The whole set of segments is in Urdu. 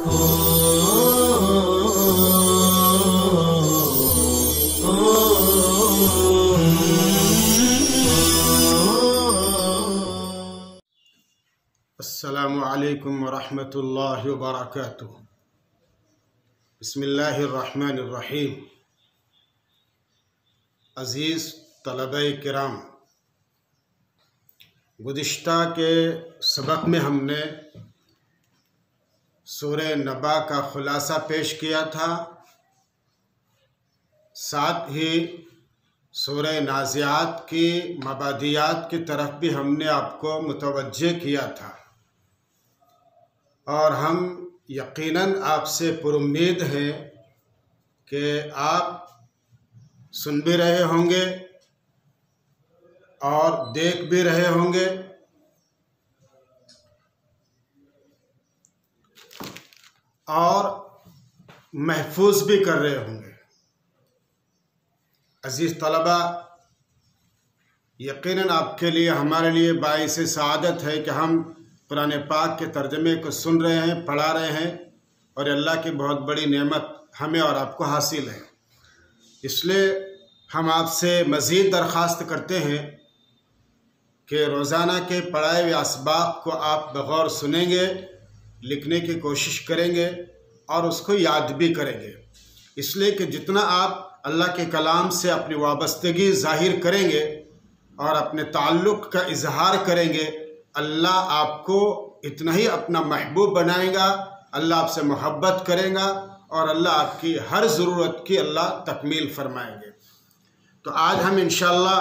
السلام علیکم ورحمۃ اللہ وبرکاتہ۔ بسم اللہ الرحمن الرحیم۔ عزیز طلبہ کرام، گزشتہ کے سبق میں ہم نے سورہ نبا کا خلاصہ پیش کیا تھا، ساتھ ہی سورہ نازعات کی مبادیات کی طرف بھی ہم نے آپ کو متوجہ کیا تھا، اور ہم یقیناً آپ سے پر امید ہیں کہ آپ سن بھی رہے ہوں گے اور دیکھ بھی رہے ہوں گے، اور محفوظ بھی کر رہے ہوں گے۔ عزیز طلبہ، یقیناً آپ کے لیے ہمارے لیے باعث سعادت ہے کہ ہم قرآن پاک کے ترجمے کو سن رہے ہیں، پڑھا رہے ہیں، اور اللہ کی بہت بڑی نعمت ہمیں اور آپ کو حاصل ہے۔ اس لیے ہم آپ سے مزید درخواست کرتے ہیں کہ روزانہ کے پڑھائے ہوئے اسباق کو آپ بغور سنیں گے، لکھنے کی کوشش کریں گے اور اس کو یاد بھی کریں گے، اس لیے کہ جتنا آپ اللہ کے کلام سے اپنی وابستگی ظاہر کریں گے اور اپنے تعلق کا اظہار کریں گے، اللہ آپ کو اتنا ہی اپنا محبوب بنائے گا، اللہ آپ سے محبت کرے گا، اور اللہ آپ کی ہر ضرورت کی اللہ تکمیل فرمائیں گے۔ تو آج ہم انشاءاللہ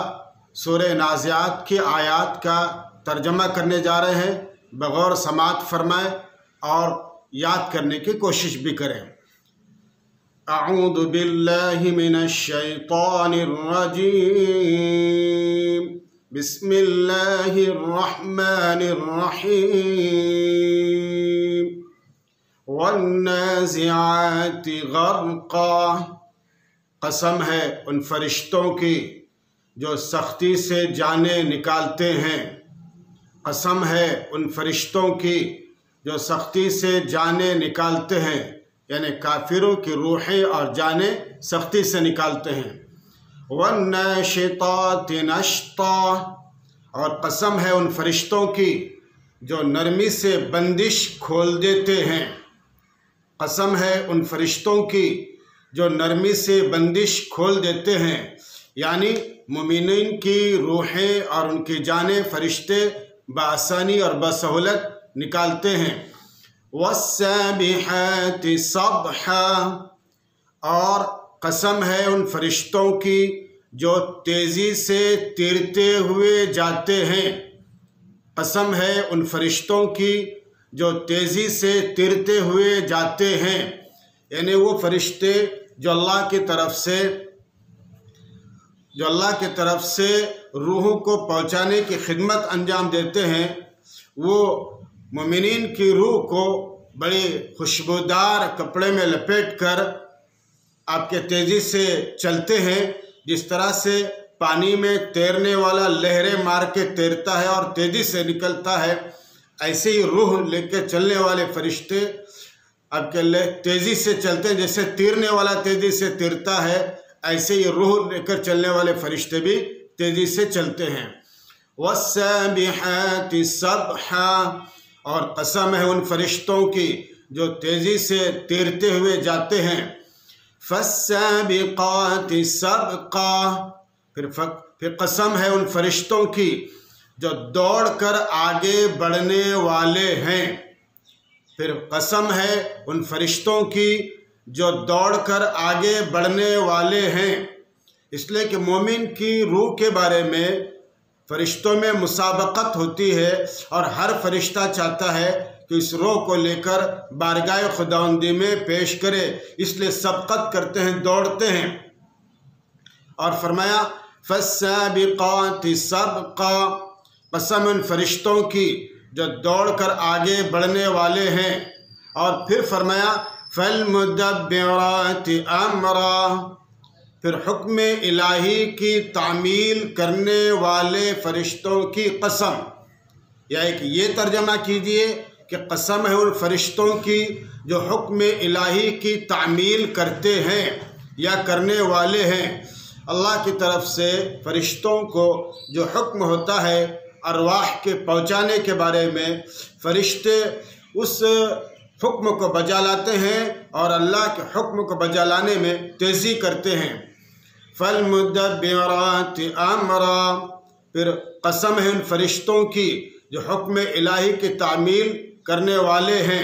سورہ نازعات کی آیات کا ترجمہ کرنے جا رہے ہیں، بغور سماعت فرمائیں اور یاد کرنے کی کوشش بھی کریں۔ اعوذ باللہ من الشیطان الرجیم، بسم اللہ الرحمن الرحیم۔ والنازعات غرقا، قسم ہے ان فرشتوں کی جو سختی سے جانیں نکالتے ہیں، قسم ہے ان فرشتوں کی جو سختی سے جانیں نکالتے ہیں، یعنی کافروں کی روحیں اور جانیں سختی سے نکالتے ہیں۔ والناشطات نشطا، اور قسم ہے ان فرشتوں کی جو نرمی سے بندش کھول دیتے ہیں، قسم ہے ان فرشتوں کی جو نرمی سے بندش کھول دیتے ہیں، یعنی مومنین کی روحیں اور ان کی جانیں فرشتے بآسانی اور بسہولت نکالتے ہیں۔ والسابحات سبحا، اور قسم ہے ان فرشتوں کی جو تیزی سے تیرتے ہوئے جاتے ہیں، قسم ہے ان فرشتوں کی جو تیزی سے تیرتے ہوئے جاتے ہیں، یعنی وہ فرشتے جو اللہ کی طرف سے روحوں کو پہنچانے کی خدمت انجام دیتے ہیں، وہ مومنین کی روح کو بڑی خوشبودار کپڑے میں لپیٹ کر آپ کے تیزی سے چلتے ہیں، جس طرح سے پانی میں تیرنے والا لہریں مار کے تیرتا ہے اور تیزی سے نکلتا ہے، ایسے ہی روح لے کے چلنے والے فرشتے آپ کے تیزی سے چلتے ہیں، جیسے تیرنے والا تیزی سے تیرتا ہے، ایسے ہی روح لے کر چلنے والے فرشتے بھی تیزی سے چلتے ہیں۔ والسابحات سبحا، اور قسم ہے ان فرشتوں کی جو تیزی سے تیرتے ہوئے جاتے ہیں۔ فالسابقات سبقا، پھر قسم ہے ان فرشتوں کی جو دوڑ کر آگے بڑھنے والے ہیں، پھر قسم ہے ان فرشتوں کی جو دوڑ کر آگے بڑھنے والے ہیں، اس لیے کہ مومن کی روح کے بارے میں فرشتوں میں مسابقت ہوتی ہے، اور ہر فرشتہ چاہتا ہے کہ اس روح کو لے کر بارگاہ خداوندی میں پیش کرے، اس لیے سبقت کرتے ہیں، دوڑتے ہیں۔ اور فرمایا فالسابقات سبقا، قسم ان فرشتوں کی جو دوڑ کر آگے بڑھنے والے ہیں، اور پھر فرمایا فالمدبرات امرا، پھر حکم الہی کی تعمیل کرنے والے فرشتوں کی قسم، یا ایک یہ ترجمہ کیجئے کہ قسم ہے ان فرشتوں کی جو حکم الہی کی تعمیل کرتے ہیں یا کرنے والے ہیں۔ اللہ کی طرف سے فرشتوں کو جو حکم ہوتا ہے ارواح کے پہنچانے کے بارے میں، فرشتے اس حکم کو بجا لاتے ہیں اور اللہ کے حکم کو بجا لانے میں تیزی کرتے ہیں۔ فالمدبرات امرا، پھر قسم ہے ان فرشتوں کی جو حکم الہی کی تعمیل کرنے والے ہیں۔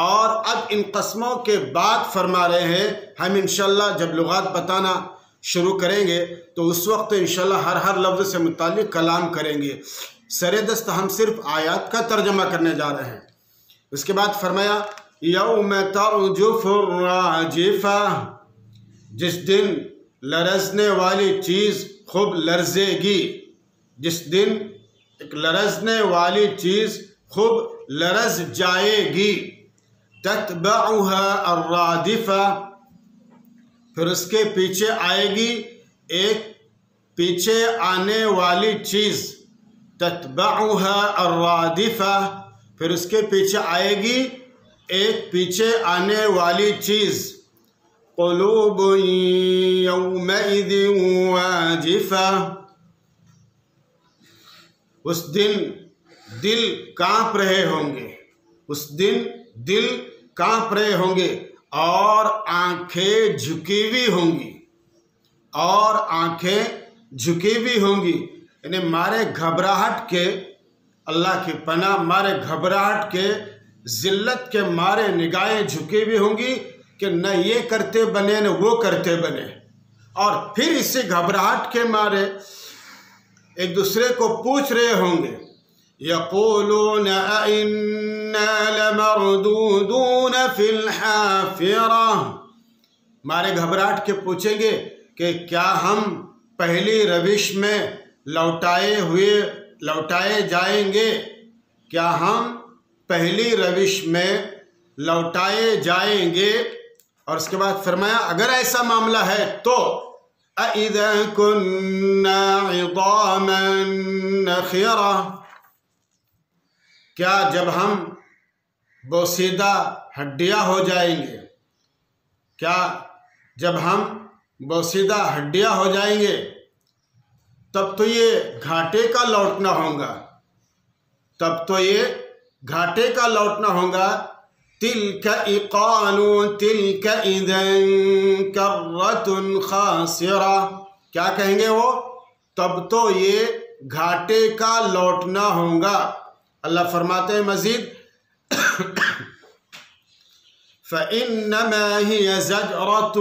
اور اب ان قسموں کے بعد فرما رہے ہیں، ہم انشاءاللہ جب لغات بتانا شروع کریں گے تو اس وقت انشاءاللہ ہر لفظ سے متعلق کلام کریں گے۔ سر دست ہم صرف آیات کا ترجمہ کرنے جا رہے ہیں۔ اس کے بعد فرمایا یوم ترجف الراجفہ، جس دن لرزنے والی چیز خوب لرزے گی، جس دن ایک لرزنے والی چیز خوب لرز جائے گی۔ تتبعها الرادفہ، پھر اس کے پیچھے آئے گی ایک پیچھے آنے والی چیز۔ تتبعها الرادفہ، پھر اس کے پیچھے آئے گی ایک پیچھے آنے والی چیز۔ قلوب یومئذ واجفہ، اس دن دل کانپ رہے ہوں گے، اس دن دل کانپ رہے ہوں گے اور آنکھیں جھکی ہوئی ہوں گی، اور آنکھیں جھکی ہوئی ہوں گی، یعنی مارے گھبراہٹ کے، اللہ کی پناہ، مارے گھبراہٹ کے، ذلت کے مارے نگاہیں جھکی ہوئی ہوں گی کہ نہ یہ کرتے بنے نہ وہ کرتے بنے، اور پھر اسی گھبراہٹ کے مارے ایک دوسرے کو پوچھ رہے ہوں گے یقولون اَإِنَّا لَمَرْدُودُونَ فِي الْحَافِرَةِ، مارے گھبراہٹ کے پوچھیں گے کہ کیا ہم پہلی روش میں لوٹائے جائیں گے، کیا ہم پہلی روش میں لوٹائے جائیں گے۔ اور اس کے بعد فرمایا اگر ایسا معاملہ ہے تو اَإِذَا كُنَّا عِظَامًا نَخِرَةً، کیا جب ہم بوسیدہ ہڈیاں ہو جائیں گے، کیا جب ہم بوسیدہ ہڈیاں ہو جائیں گے تب تو یہ گھاٹے کا لوٹنا ہوگا، تب تو یہ گھاٹے کا لوٹنا ہوگا۔ تِلْكَ إِقَالُ تِلْكَ إِذًا كَرَّةٌ خَاسِرَةٌ، کیا کہیں گے وہ؟ تب تو یہ گھاٹے کا لوٹنا ہوگا۔ اللہ فرماتے ہیں مزید فَإِنَّمَا هِيَ زَجْرَةٌ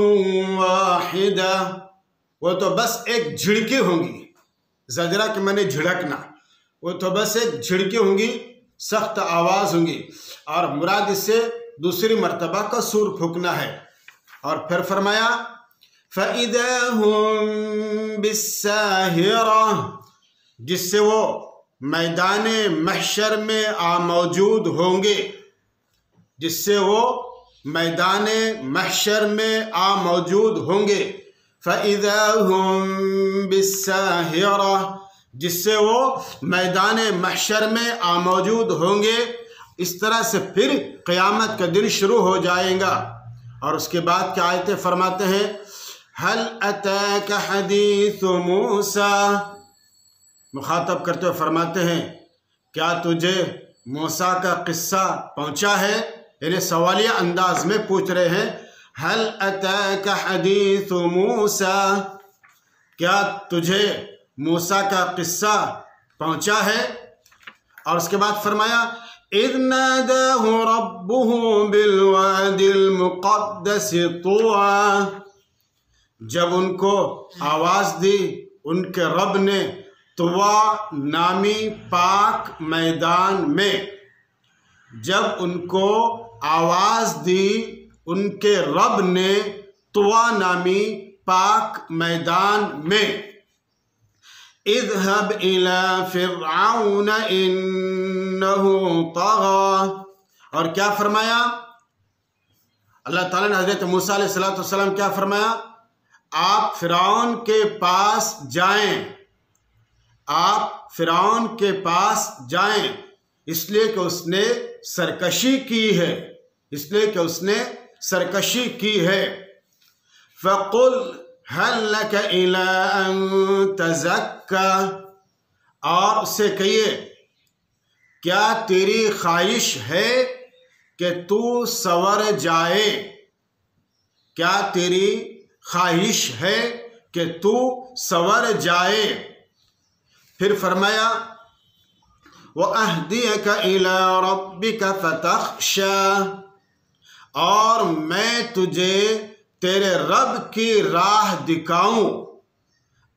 وَاحِدَةٌ، وہ تو بس ایک جھڑکی ہوں گی، زجرہ کے معنی جھڑکنا، وہ تو بس ایک جھڑکی ہوں گی، سخت آواز ہوں گی، اور مراد اس سے دوسری مرتبہ کا سور پھونکنا ہے۔ اور پھر فرمایا فَإِذَا هُمْ بِالسَّاهِرَةِ، جس سے وہ میدان محشر میں موجود ہوں گے، جس سے وہ میدان محشر میں موجود ہوں گے۔ فَإِذَا هُمْ بِالسَّاهِرَةِ، جس سے وہ میدان محشر میں موجود ہوں گے۔ اس طرح سے پھر قیامت کا دن شروع ہو جائے گا۔ اور اس کے بعد کیا آیتیں فرماتے ہیں هَلْ أَتَاكَ حَدِيثُ مُوسَىٰ، مخاطب کرتے ہوئے فرماتے ہیں کیا تجھے موسیٰ کا قصہ پہنچا ہے، یعنی سوالیہ انداز میں پوچھ رہے ہیں هَلْ أَتَاكَ حَدِيثُ مُوسَىٰ، کیا تجھے موسیٰ کا قصہ پہنچا ہے۔ اور اس کے بعد فرمایا اِذْ نَادَاهُ رَبُّهُ بِالْوَادِ الْمُقَدَّسِ طُوًى، جب ان کو آواز دی ان کے رب نے طویٰ نامی پاک میدان میں، جب ان کو آواز دی ان کے رب نے طویٰ نامی پاک میدان میں۔ اذهب إلى فرعون إنه طغى، اور کیا فرمایا اللہ تعالیٰ نے حضرت موسیٰ علیہ السلام کیا فرمایا آپ فرعون کے پاس جائیں، آپ فرعون کے پاس جائیں، اس لیے کہ اس نے سرکشی کی ہے، اس لیے کہ اس نے سرکشی کی ہے۔ فَقُلْ هَلْ لَكَ إِلَىٰ أَن تَزَكَّىٰ، اور اسے کہیے کیا تیری خواہش ہے کہ تو سنور جائے؟ کیا تیری خواہش ہے کہ تو سنور جائے؟ پھر فرمایا وَأَهْدِيَكَ إِلَىٰ رَبِّكَ فَتَخْشَىٰ، اور میں تجھے تیرے رب کی راہ دکھاؤں،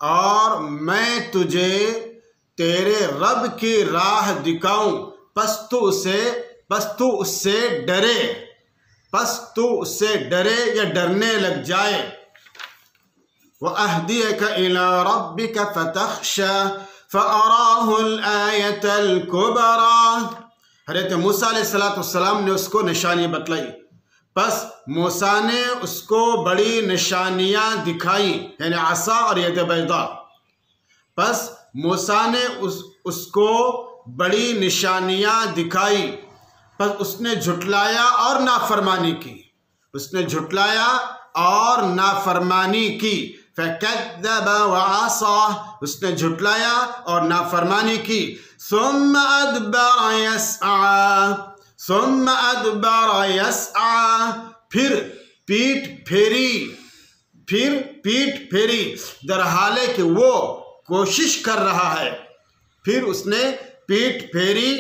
اور میں تجھے تیرے رب کی راہ دکھاؤں، پس تو اس سے ڈرے، پس تو اس سے ڈرے یا ڈرنے لگ جائے۔ وَأَهْدِيَكَ إِلَىٰ رَبِّكَ فَتَخْشَىٰ فَأَرَاهُ الْآيَةَ الْكُبْرَىٰ، حضرت موسیٰ علیہ السلام نے اس کو نشانی بتلائی، پس موسیٰ نے اس کو بڑی نشانیاں دکھائی، یعنی عصا اور ید بیضاء۔ پس موسیٰ نے اس کو بڑی نشانیاں دکھائی، پس اس نے جھٹلایا اور نافرمانی کی، اس نے جھٹلایا اور نافرمانی کی۔ فَكَذَّبَ وَعَصَىٰ، اس نے جھٹلایا اور نافرمانی کی۔ ثُمَّ أَدْبَرَ يَسْعَىٰ، ثُمَّ أَدْبَرَ يَسْعَىٰ، پھر پیٹھ پھیری، در حالے کہ وہ کوشش کر رہا ہے۔ پھر اس نے پیٹھ پھیری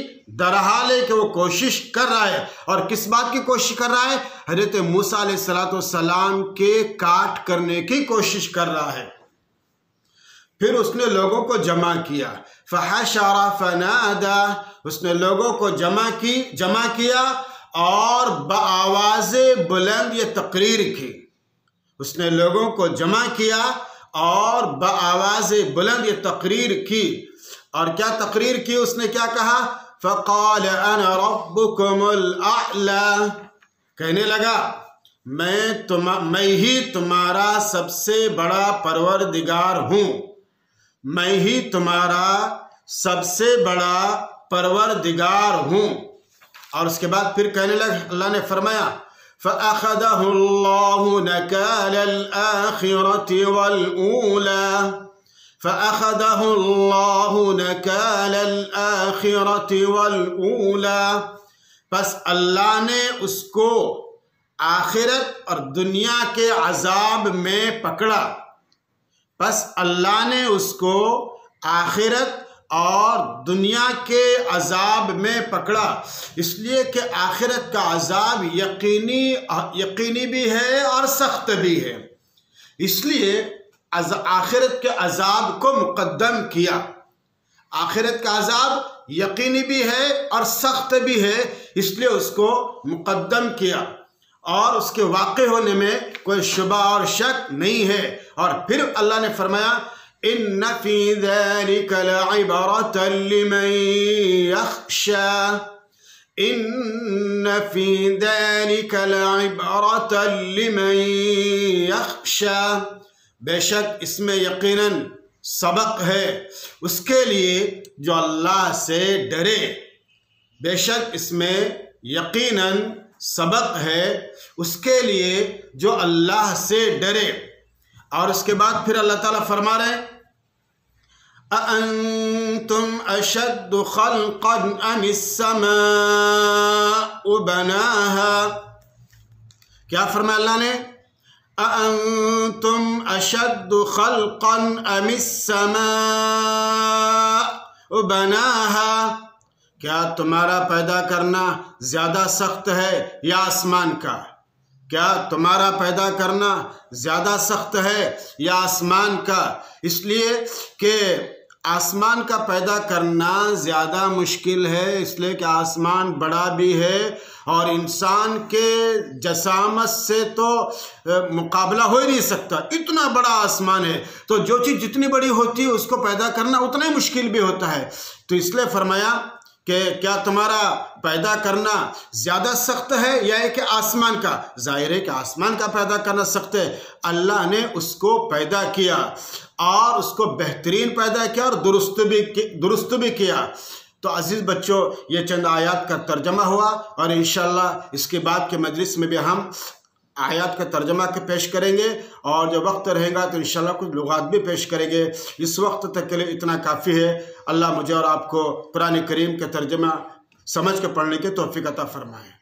در حالے کہ وہ کوشش کر رہا ہے، اور کس بات کی کوشش کر رہا ہے؟ حضرت موسیٰ علیہ السلام کے کاٹ کرنے کی کوشش کر رہا ہے۔ پھر اس نے لوگوں کو جمع کیا، فحشر فنادى، اس نے لوگوں کو جمع کیا اور بآواز بلند یہ تقریر کی، اس نے لوگوں کو جمع کیا اور بآواز بلند یہ تقریر کی۔ اور کیا تقریر کی؟ اس نے کیا کہا؟ فقال انا ربكم الاعلى، کہنے لگا میں ہی تمہارا سب سے بڑا پروردگار ہوں، میں ہی تمہارا سب سے بڑا پروردگار ہوں۔ اور اس کے بعد پھر کہنے لگا، اللہ نے فرمایا فَأَخَذَهُ اللَّهُ نَكَالَ الْآخِرَةِ وَالْأُولَى، فَأَخَذَهُ اللَّهُ نَكَالَ الْآخِرَةِ وَالْأُولَى، پس اللہ نے اس کو آخرت اور دنیا کے عذاب میں پکڑا، پس اللہ نے اس کو آخرت اور دنیا کے عذاب میں پکڑا، اس لیے کہ آخرت کا عذاب یقینی بھی ہے اور سخت بھی ہے، اس لیے آخرت کے عذاب کو مقدم کیا۔ آخرت کا عذاب یقینی بھی ہے اور سخت بھی ہے، اس لیے اس کو مقدم کیا، اور اس کے واقع ہونے میں کوئی شبہ اور شک نہیں ہے۔ اور پھر اللہ نے فرمایا ان فی ذلک لعبرۃ لمن یخشی، ان فی ذلک لعبرۃ لمن یخشی، بے شک اس میں یقیناً سبق ہے اس کے لیے جو اللہ سے ڈرے، بے شک اس میں یقیناً سبق ہے اس کے لیے جو اللہ سے ڈرے۔ اور اس کے بعد پھر اللہ تعالیٰ فرما رہے ہیں أَأَنْتُمْ أَشَدُّ خَلْقًا أَمِ السَّمَاءُ بَنَاهَا، کیا فرمایا اللہ نے؟ أَأَنْتُمْ أَشَدُّ خَلْقًا أَمِ السَّمَاءُ بَنَاهَا، کیا تمہارا پیدا کرنا زیادہ سخت ہے یا آسمان کا؟ کیا تمہارا پیدا کرنا زیادہ سخت ہے یا آسمان کا؟ اس لیے کہ آسمان کا پیدا کرنا زیادہ مشکل ہے، اس لیے کہ آسمان بڑا بھی ہے اور انسان کے جسامت سے تو مقابلہ ہو ہی نہیں سکتا، اتنا بڑا آسمان ہے، تو جو چیز جتنی بڑی ہوتی ہے اس کو پیدا کرنا اتنا ہی مشکل بھی ہوتا ہے۔ تو اس لیے فرمایا کہ کیا تمہارا پیدا کرنا زیادہ سخت ہے یا ہے کہ آسمان کا؟ ظاہر ہے کہ آسمان کا پیدا کرنا سخت ہے، اللہ نے اس کو پیدا کیا اور اس کو بہترین پیدا کیا اور درست بھی کیا۔ تو عزیز بچوں، یہ چند آیات کا ترجمہ ہوا، اور انشاءاللہ اس کے بعد کے مجلس میں بھی ہم آیات کا ترجمہ کے پیش کریں گے، اور جب وقت رہے گا تو انشاءاللہ کچھ لغات بھی پیش کریں گے۔ اس وقت تک کے لیے اتنا کافی ہے۔ اللہ مجھے اور آپ کو قرآن کریم کا ترجمہ سمجھ کے پڑھنے کی توفیق عطا فرمائے۔